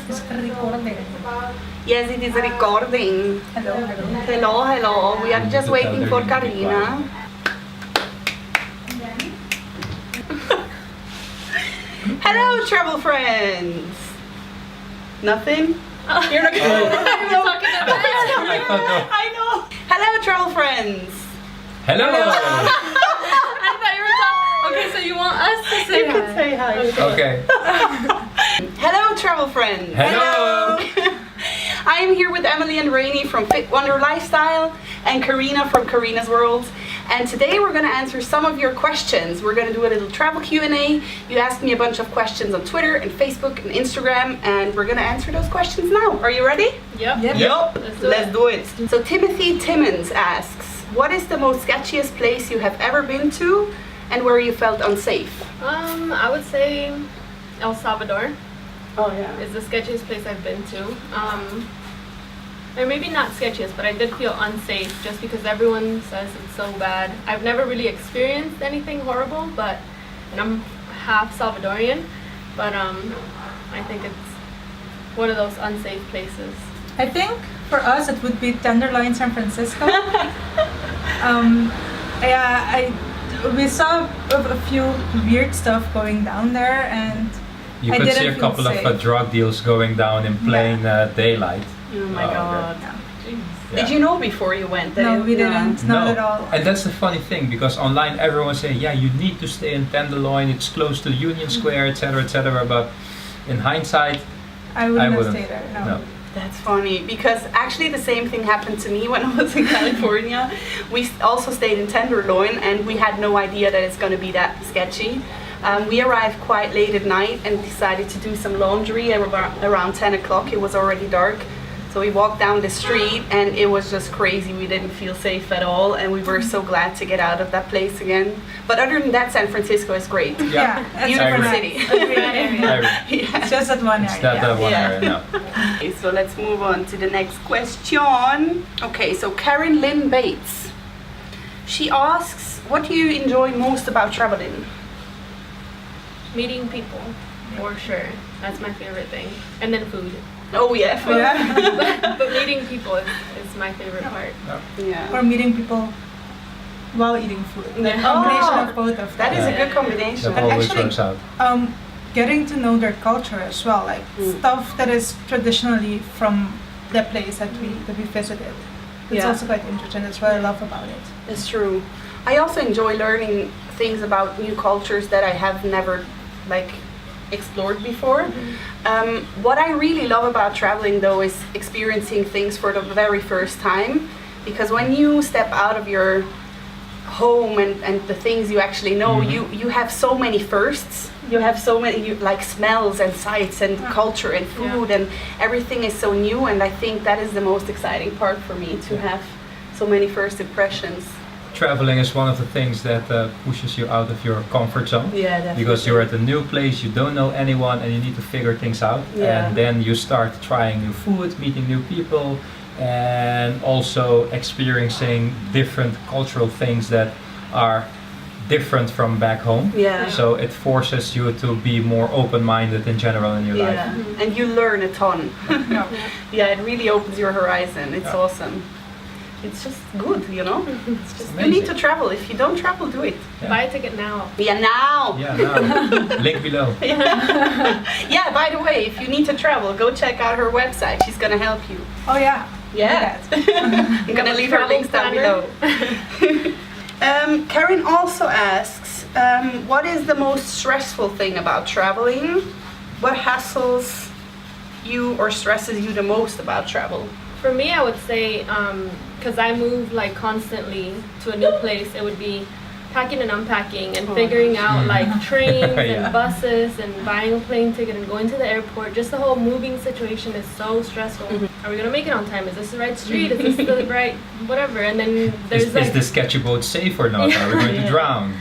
Is it recording? Yes, it is recording. Hello. We are just waiting for Karina. Hello, travel friends. Nothing? You're not I know. Hello, travel friends. Hello! I thought you were talking. Okay, so you want us to say You could say hi. Okay. Hello, travel friends. Hello. I am here with Emily and Rainy from Fit Wonder Lifestyle and Karina from Karina's World. And today we're going to answer some of your questions. We're going to do a little travel Q&A. You asked me a bunch of questions on Twitter and Facebook and Instagram, and we're going to answer those questions now. Are you ready? Yep. Let's do it. So Timothy Timmons asks, what is the most sketchiest place you have ever been to and where you felt unsafe? I would say El Salvador Oh yeah. is the sketchiest place I've been to. Or maybe not sketchiest, but I did feel unsafe just because everyone says it's so bad. I've never really experienced anything horrible, and I'm half Salvadorian, but I think it's one of those unsafe places. I think for us it would be Tenderloin, San Francisco. We saw a few weird stuff going down there, and You I could see didn't a feel couple of safe. drug deals going down in plain daylight. Oh my god. Yeah. Did you know before you went? No, we didn't. Not at all. And that's the funny thing, because online everyone's saying, yeah, you need to stay in Tenderloin, it's close to Union Square, etc., but in hindsight, I wouldn't stay there. No. That's funny, because actually the same thing happened to me when I was in California. We also stayed in Tenderloin and we had no idea that it's going to be that sketchy. We arrived quite late at night and decided to do some laundry around 10 o'clock. It was already dark. So we walked down the street and it was just crazy. We didn't feel safe at all and we were so glad to get out of that place again. But other than that, San Francisco is great. Yeah, that's Beautiful super city. nice. Yeah. It's just that one it's area. that one Yeah. area now. Okay, so let's move on to the next question. Okay, so Karen Lynn Bates. She asks, what do you enjoy most about traveling? Meeting people, for sure. That's my favorite thing. And then food. Oh yeah, food. but meeting people is my favorite part. Yeah. Or meeting people while eating food. The Yeah. combination Oh, of both of That them. is a good combination. That And always actually, works out. Getting to know their culture as well, like stuff that is traditionally from the place that we visited. It's Yeah. also quite interesting. That's what I love about it. It's true. I also enjoy learning things about new cultures that I have never explored before. What I really love about traveling though is experiencing things for the very first time, because when you step out of your home and the things you actually know, you have so many firsts. You have so many smells and sights and culture and food and everything is so new, and I think that is the most exciting part for me, to have so many first impressions. Traveling is one of the things that pushes you out of your comfort zone. Yeah, definitely. Because you're at a new place, you don't know anyone, and you need to figure things out. Yeah. And then you start trying new food, meeting new people, and also experiencing different cultural things that are different from back home. Yeah. So it forces you to be more open-minded in general in your life. Yeah, and you learn a ton. Yeah, it really opens your horizon. It's awesome. It's just good, you know? It's just, you need to travel. If you don't travel, do it. Yeah. Buy a ticket now. Yeah, now! Yeah, now. Link below. Yeah, by the way, if you need to travel, go check out her website. She's gonna help you. Oh yeah. Yeah. I'm gonna leave her links down below. Karen also asks, what is the most stressful thing about traveling? What hassles you or stresses you the most about travel? For me, I would say, because I move constantly to a new place, it would be packing and unpacking and figuring out trains and buses and buying a plane ticket and going to the airport. Just the whole moving situation is so stressful. Are we gonna make it on time? Is this the right street? Is this the right whatever? And then there's Is the sketchy boat safe or not? Are we going to drown?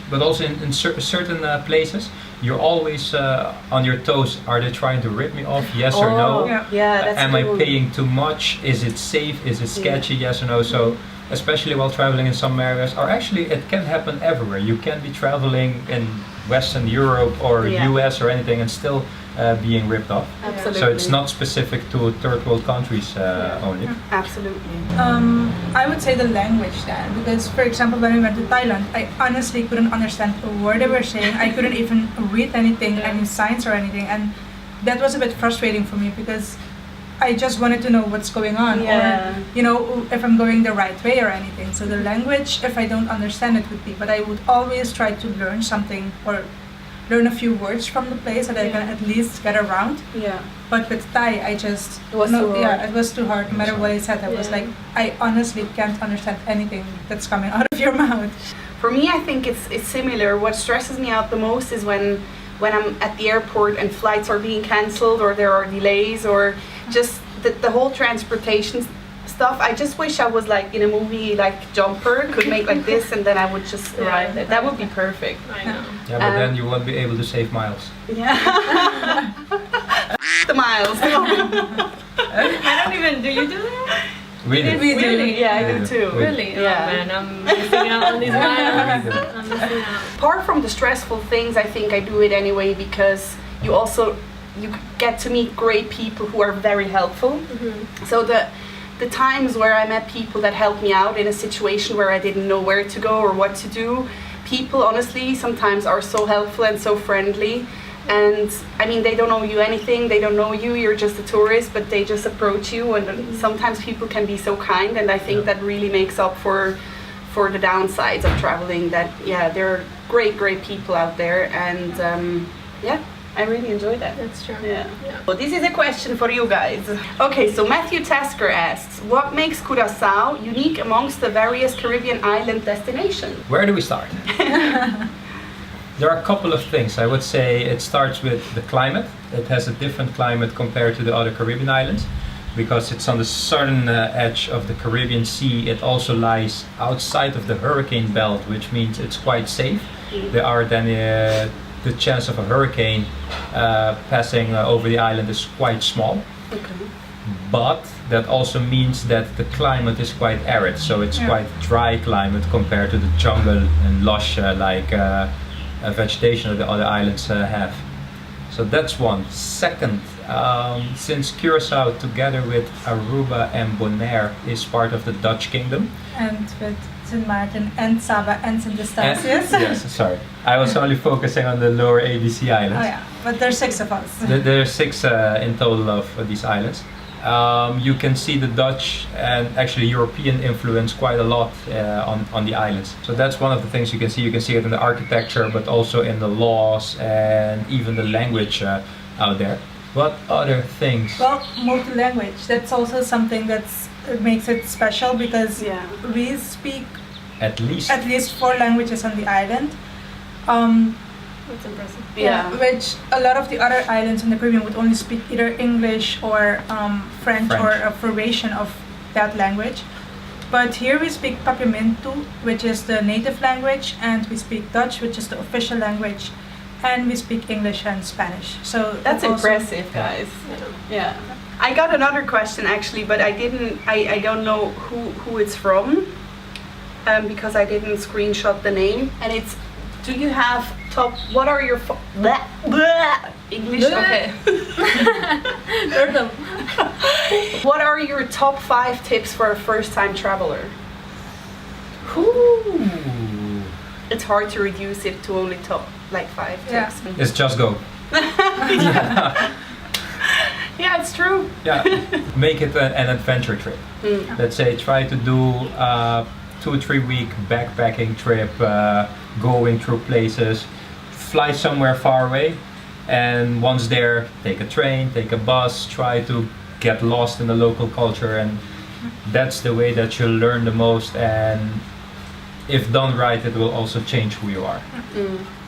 But also in certain places, you're always on your toes. Are they trying to rip me off? Yes or no? Yeah, that's Am cool. I paying too much? Is it safe? Is it sketchy? Yes or no? So especially while traveling in some areas, or actually it can happen everywhere. You can be traveling in Western Europe or US or anything and still being ripped off. Absolutely. So it's not specific to third world countries only. Absolutely. I would say the language then, because for example, when we went to Thailand, I honestly couldn't understand a word they were saying. I couldn't even read anything, any signs or anything, and that was a bit frustrating for me because I just wanted to know what's going on, or you know, if I'm going the right way or anything. So the language, if I don't understand it, would be. But I would always try to learn something or learn a few words from the place so that I can at least get around. Yeah. But with Thai, I just It was too hard. Yeah, it was too hard. No matter what I said, I was like, I honestly can't understand anything that's coming out of your mouth. For me, I think it's similar. What stresses me out the most is when I'm at the airport and flights are being cancelled or there are delays or just the whole transportation stuff. I just wish I was like in a movie like Jumper, could make like this and then I would just arrive there. That would be perfect. I know. Yeah, but then you won't be able to save miles. Yeah. The miles. I don't even. Do you do that? Really? We do. Really? Yeah, I Yeah. do too. Really? Yeah. Oh man, I'm missing out on these miles. Yeah. I'm missing out. Apart from the stressful things, I think I do it anyway because you get to meet great people who are very helpful. So the times where I met people that helped me out in a situation where I didn't know where to go or what to do, people honestly sometimes are so helpful and so friendly. And I mean, they don't know you anything, they don't know you, you're just a tourist, but they just approach you, and sometimes people can be so kind, and I think that really makes up for the downsides of traveling, that there are great people out there, and I really enjoy that. That's true. Yeah. Well, this is a question for you guys. Okay, so Matthew Tasker asks, what makes Curacao unique amongst the various Caribbean island destinations? Where do we start? There are a couple of things. I would say it starts with the climate. It has a different climate compared to the other Caribbean islands because it's on the southern edge of the Caribbean Sea. It also lies outside of the hurricane belt, which means it's quite safe. There are then the chance of a hurricane passing over the island is quite small. Okay. But that also means that the climate is quite arid, so it's quite dry climate compared to the jungle and lush vegetation that the other islands have. So that's one. Second, since Curacao together with Aruba and Bonaire is part of the Dutch kingdom. And with St. Martin and Saba and St. Eustatius. Yes, sorry. I was only focusing on the lower ABC islands. Oh yeah, but there's 6 of us. There are 6 in total of these islands. You can see the Dutch and actually European influence quite a lot on the islands. So that's one of the things you can see. You can see it in the architecture, but also in the laws and even the language out there. What other things? Well, multi-language. That's also something that makes it special because we speak at least 4 languages on the island. That's impressive. Which a lot of the other islands in the Caribbean would only speak either English or French or a variation of that language. But here we speak Papiamentu, which is the native language, and we speak Dutch, which is the official language, and we speak English and Spanish. So that's impressive, guys. Yeah. I got another question actually, but I don't know who it's from because I didn't screenshot the name, and it's, do you have what are your English? Okay. What are your top 5 tips for a first-time traveler? Ooh. It's hard to reduce it to only top 5 tips. It's just go. Yeah, it's true. Yeah, make it an adventure trip. Let's say try to do 2 or 3 week backpacking trip, going through places, fly somewhere far away, and once there, take a train, take a bus, try to get lost in the local culture, and that's the way that you'll learn the most, and if done right, it will also change who you are.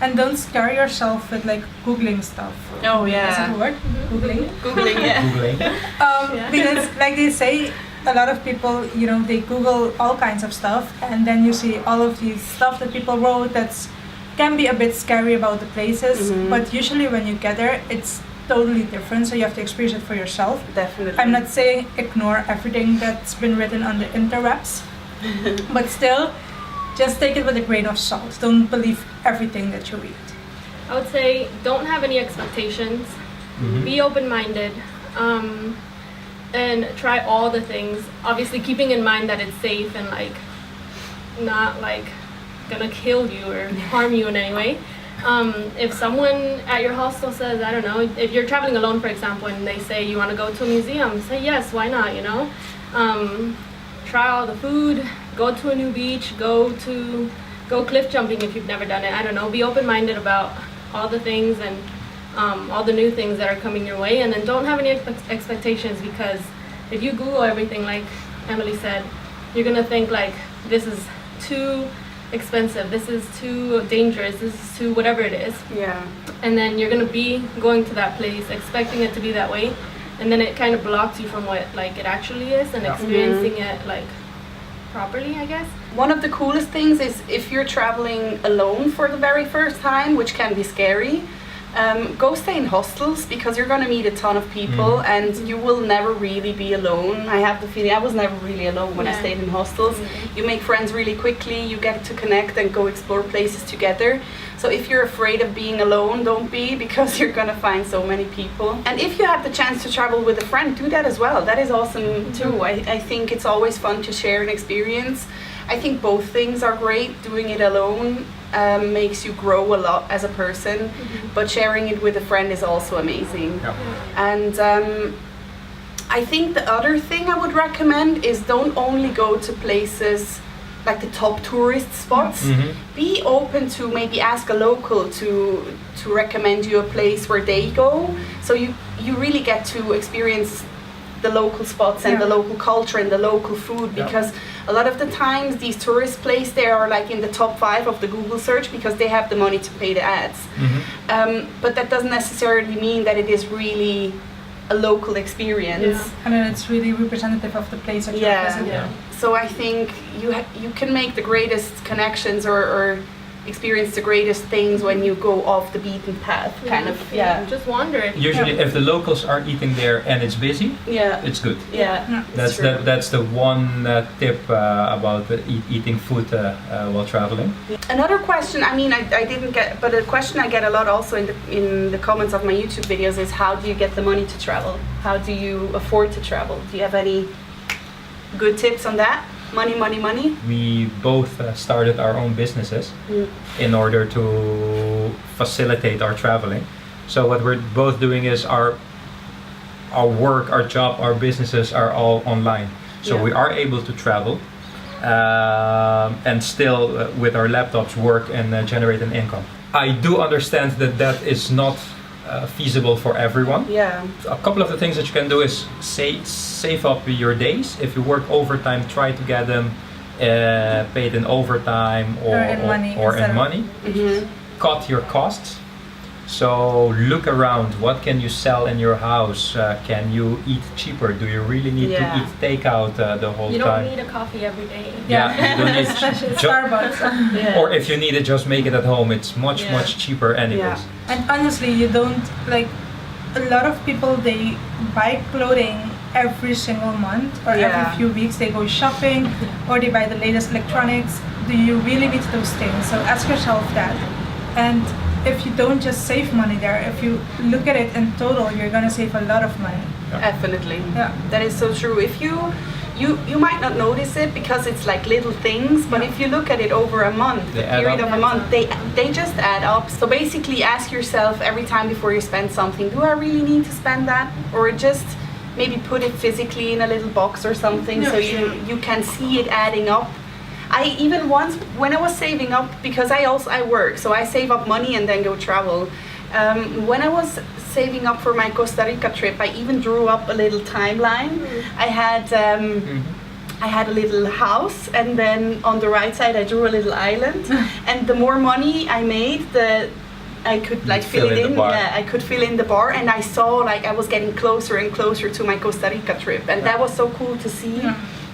And don't scare yourself with Googling stuff. Oh yeah. Is it a word? Googling? Googling, yeah. Googling. Because like they say, a lot of people, they Google all kinds of stuff, and then you see all of these stuff that people wrote that's can be a bit scary about the places, but usually when you get there, it's totally different, so you have to experience it for yourself. Definitely. I'm not saying ignore everything that's been written on the interwebs, but still, just take it with a grain of salt. Don't believe everything that you read. I would say don't have any expectations. be open-minded, and try all the things. Obviously, keeping in mind that it's safe and like not like gonna kill you or harm you in any way. If someone at your hostel says, I don't know, if you're traveling alone, for example, and they say you want to go to a museum, say yes, why not, you know? Try all the food, go to a new beach, go cliff jumping if you've never done it. I don't know, be open-minded about all the things and all the new things that are coming your way, and then don't have any expectations, because if you Google everything, like Emily said, you're gonna think like, this is too expensive, this is too dangerous, this is too whatever it is. Yeah. And then you're gonna be going to that place expecting it to be that way, and then it kind of blocks you from what like it actually is and experiencing it like properly, I guess. One of the coolest things is if you're traveling alone for the very first time, which can be scary, go stay in hostels, because you're going to meet a ton of people and you will never really be alone. I have the feeling I was never really alone when I stayed in hostels. You make friends really quickly, you get to connect and go explore places together. So if you're afraid of being alone, don't be, because you're going to find so many people. And if you have the chance to travel with a friend, do that as well. That is awesome too. I think it's always fun to share an experience. I think both things are great. Doing it alone makes you grow a lot as a person, but sharing it with a friend is also amazing. And I think the other thing I would recommend is don't only go to places like the top tourist spots. Be open to maybe ask a local to recommend you a place where they go, so you really get to experience the local spots and the local culture and the local food, because a lot of the times these tourist places, they are like in the top 5 of the Google search because they have the money to pay the ads. But that doesn't necessarily mean that it is really a local experience. And then it's really representative of the place that you're visiting. So I think you can make the greatest connections or experience the greatest things when you go off the beaten path, kind of. Just wander. Usually, if the locals are eating there and it's busy, it's good. That's the one tip about eating food while traveling. Another question, I mean, I didn't get, but a question I get a lot also in the comments of my YouTube videos is, how do you get the money to travel? How do you afford to travel? Do you have any good tips on that? Money. We both started our own businesses in order to facilitate our traveling. So what we're both doing is our work, our job, our businesses are all online. So we are able to travel and still with our laptops work and generate an income. I do understand that is not feasible for everyone. A couple of the things that you can do is save up your days. If you work overtime, try to get them paid in overtime or in money. Cut your costs. So look around. What can you sell in your house? Can you eat cheaper? Do you really need to eat takeout the whole time? You don't need a coffee every day. You don't need Starbucks. Or if you need it, just make it at home. It's much cheaper anyways. And honestly, you don't, like, a lot of people, they buy clothing every single month or every few weeks. They go shopping or they buy the latest electronics. Do you really need those things? So ask yourself that. And if you don't just save money there, if you look at it in total, you're gonna save a lot of money. Definitely. That is so true. If you might not notice it because it's like little things, but if you look at it over a month, the period of a month, they just add up. So basically ask yourself every time before you spend something, do I really need to spend that? Or just maybe put it physically in a little box or something, so you can see it adding up. I even once, when I was saving up, because I work, so I save up money and then go travel. When I was saving up for my Costa Rica trip, I even drew up a little timeline. I had a little house, and then on the right side I drew a little island. And the more money I made, I could like fill it in. I could fill in the bar, and I saw like I was getting closer and closer to my Costa Rica trip, and that was so cool to see.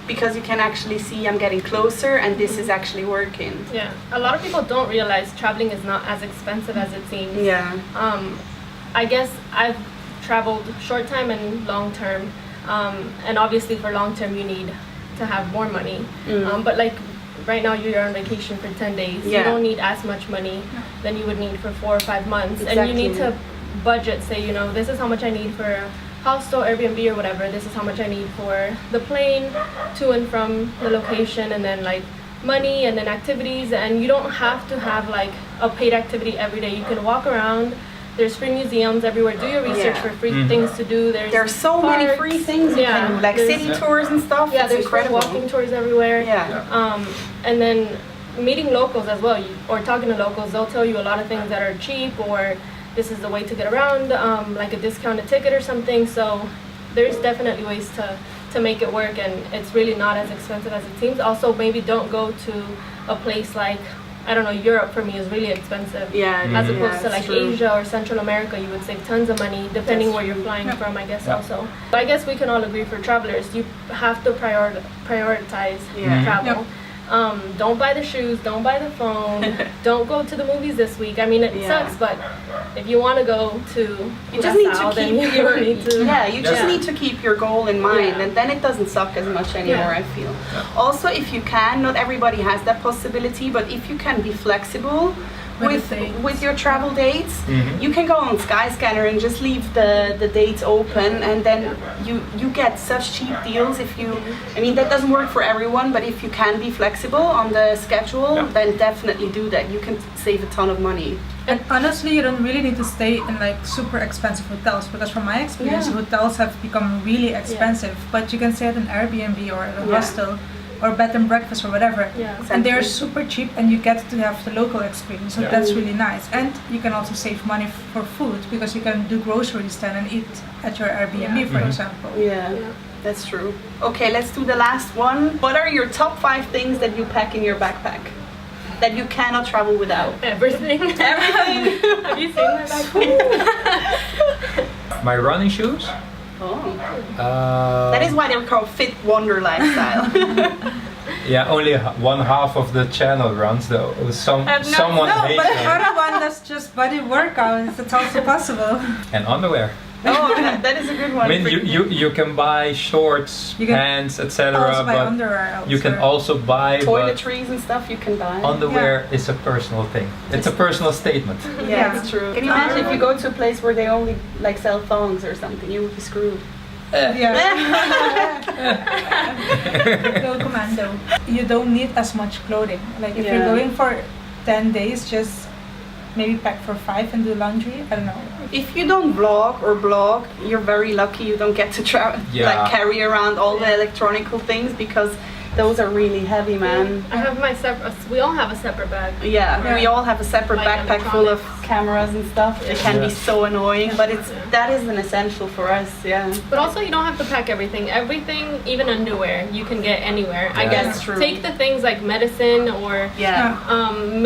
Because you can actually see I'm getting closer and this is actually working. A lot of people don't realize traveling is not as expensive as it seems. I guess I've traveled short time and long term, and obviously for long term you need to have more money. But like right now you're on vacation for 10 days. You don't need as much money than you would need for 4 or 5 months, and you need to budget, say, you know, this is how much I need for a hostel, Airbnb or whatever, this is how much I need for the plane to and from the location, and then like money and then activities. And you don't have to have like a paid activity every day. You can walk around. There's free museums everywhere. Do your research for free things to do. There's so many free things you can do, like city tours and stuff. Yeah, it's there's free incredible. walking tours everywhere. Yeah. And then meeting locals as well, or talking to locals. They'll tell you a lot of things that are cheap, or this is the way to get around, like a discounted ticket or something. So there's definitely ways to make it work, and it's really not as expensive as it seems. Also, maybe don't go to a place like, I don't know, Europe for me is really expensive. Yeah. As opposed to that's like true. Asia or Central America, you would save tons of money depending where you're flying from, I guess also. But I guess we can all agree for travelers, you have to prioritize travel. Don't buy the shoes, don't buy the phone, don't go to the movies this week. I mean, it sucks, but if you want to go to You just need to keep your you just Yeah. need to keep your goal in mind, Yeah. and then it doesn't suck as much anymore. Yeah. I feel. Also, if you can, not everybody has that possibility, but if you can be flexible with your travel dates, you can go on Skyscanner and just leave the dates open, and then you get such cheap deals. If you, I mean, that doesn't work for everyone, but if you can be flexible on the schedule, then definitely do that. You can save a ton of money. And honestly, you don't really need to stay in like super expensive hotels, because from my experience, hotels have become really expensive. But you can stay at an Airbnb or at a hostel or bed and breakfast or whatever, and they're super cheap, and you get to have the local experience. So that's really nice. And you can also save money for food, because you can do groceries then and eat at your Airbnb, for example. Yeah. That's true. Okay, let's do the last one. What are your top 5 things that you pack in your backpack that you cannot travel without? Everything. Everything. Have you seen my backpack? My running shoes. Oh. That is why they're called Fit Wonder Lifestyle. Yeah, only one half of the channel runs though. Someone No, hates but the them. other one that's just body workouts. It's also possible. And underwear. Oh, that is a good one. I mean, you can buy shorts, You can pants, etc. Also buy But underwear you can elsewhere. also buy but toiletries and stuff you can buy. underwear is a personal thing. It's a personal statement. Yeah, it's true. Can you imagine if you go to a place where they only like sell thongs or something? You would be screwed. Go commando. You don't need as much clothing. Like if you're going for 10 days, just maybe pack for 5 and do laundry. I don't know. If you don't vlog or blog, you're very lucky you don't get to like carry around all the electronical things, because those are really heavy, man. I have my separate, we all have a separate bag. Yeah, we all have a separate Like backpack full of electronics. cameras and stuff. It can be so annoying, but that is an essential for us, But also you don't have to pack everything. Everything, even underwear, you can get anywhere. I Yeah. guess That's true. take the things like medicine, or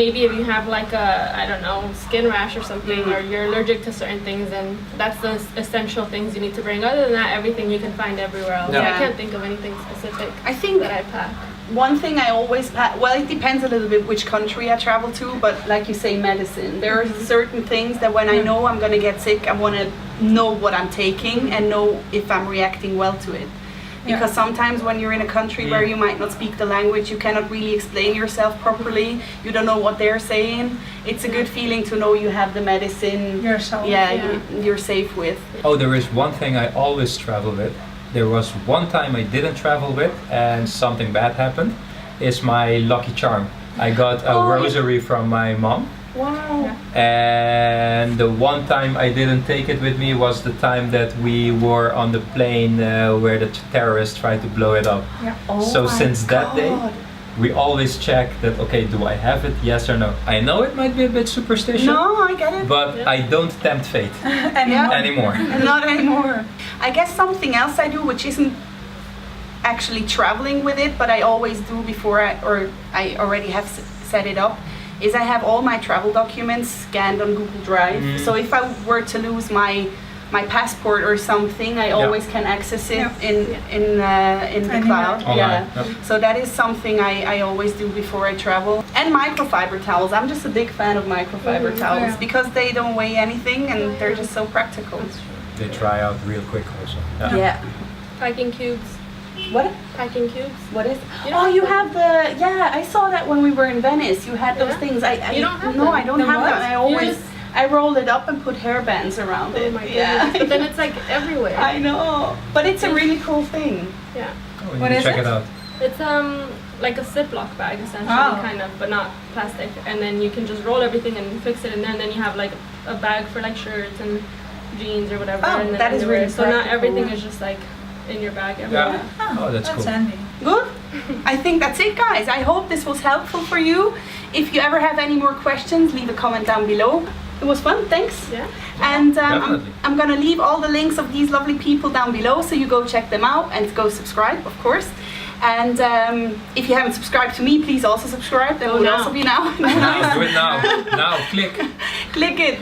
maybe if you have like a, I don't know, skin rash or something, or you're allergic to certain things, and that's the essential things you need to bring. Other than that, everything you can find everywhere else. Yeah. I can't think of anything specific I think that I pack. one thing I always pack, well, it depends a little bit which country I travel to, but like you say, medicine. There are certain things that when I know I'm going to get sick, I want to know what I'm taking and know if I'm reacting well to it. Because sometimes when you're in a country where you might not speak the language, you cannot really explain yourself properly, you don't know what they're saying. It's a good feeling to know you have the medicine Yourself. you're safe with. Oh, there is one thing I always travel with. There was one time I didn't travel with and something bad happened. It's my lucky charm. I got a rosary from my mom. Wow. And the one time I didn't take it with me was the time that we were on the plane where the terrorists tried to blow it up. So since that day, we always check that, okay, do I have it? Yes or no? I know it might be a bit superstitious. No, I get it. But I don't tempt fate anymore. Not anymore. I guess something else I do, which isn't actually traveling with it, but I always do before I already have set it up, is I have all my travel documents scanned on Google Drive. So if I were to lose my passport or something, I always can access it in the cloud. Online. So that is something I always do before I travel. And microfiber towels. I'm just a big fan of microfiber towels because they don't weigh anything and they're just so practical. They dry out real quick also. Yeah. Packing cubes. What? Packing cubes. What is? Oh, you have the. Yeah, I saw that when we were in Venice. You had those things. You don't have No, them. I don't The have what? them. I always. I roll it up and put hair bands around Oh it. my goodness. Yeah. But then it's like everywhere. I know, but it's a really cool thing. Yeah. Oh, you What need is to check it? it out. It's like a Ziploc bag essentially, Oh. kind of, but not plastic. And then you can just roll everything and fix it in there, and then you have like a bag for like shirts and jeans or whatever. Oh, and then that is underwear. really So not practical. everything is just like in your bag everywhere. Yeah. Oh, that's cool. handy. Good. I think that's it, guys. I hope this was helpful for you. If you ever have any more questions, leave a comment down below. It was fun. Thanks. Yeah. And Definitely. I'm gonna leave all the links of these lovely people down below, so you go check them out and go subscribe, of course. And if you haven't subscribed to me, please also subscribe. That Oh, would now. also be now. Now, do it now. Now, click. Click it.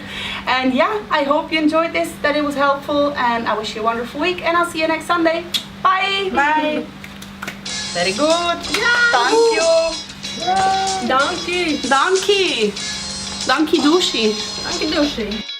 And yeah, I hope you enjoyed this, that it was helpful, and I wish you a wonderful week, and I'll see you next Sunday. Bye. Bye. Very good. Thank you. Donkey. Donkey. Donkey douchey. Donkey douchey.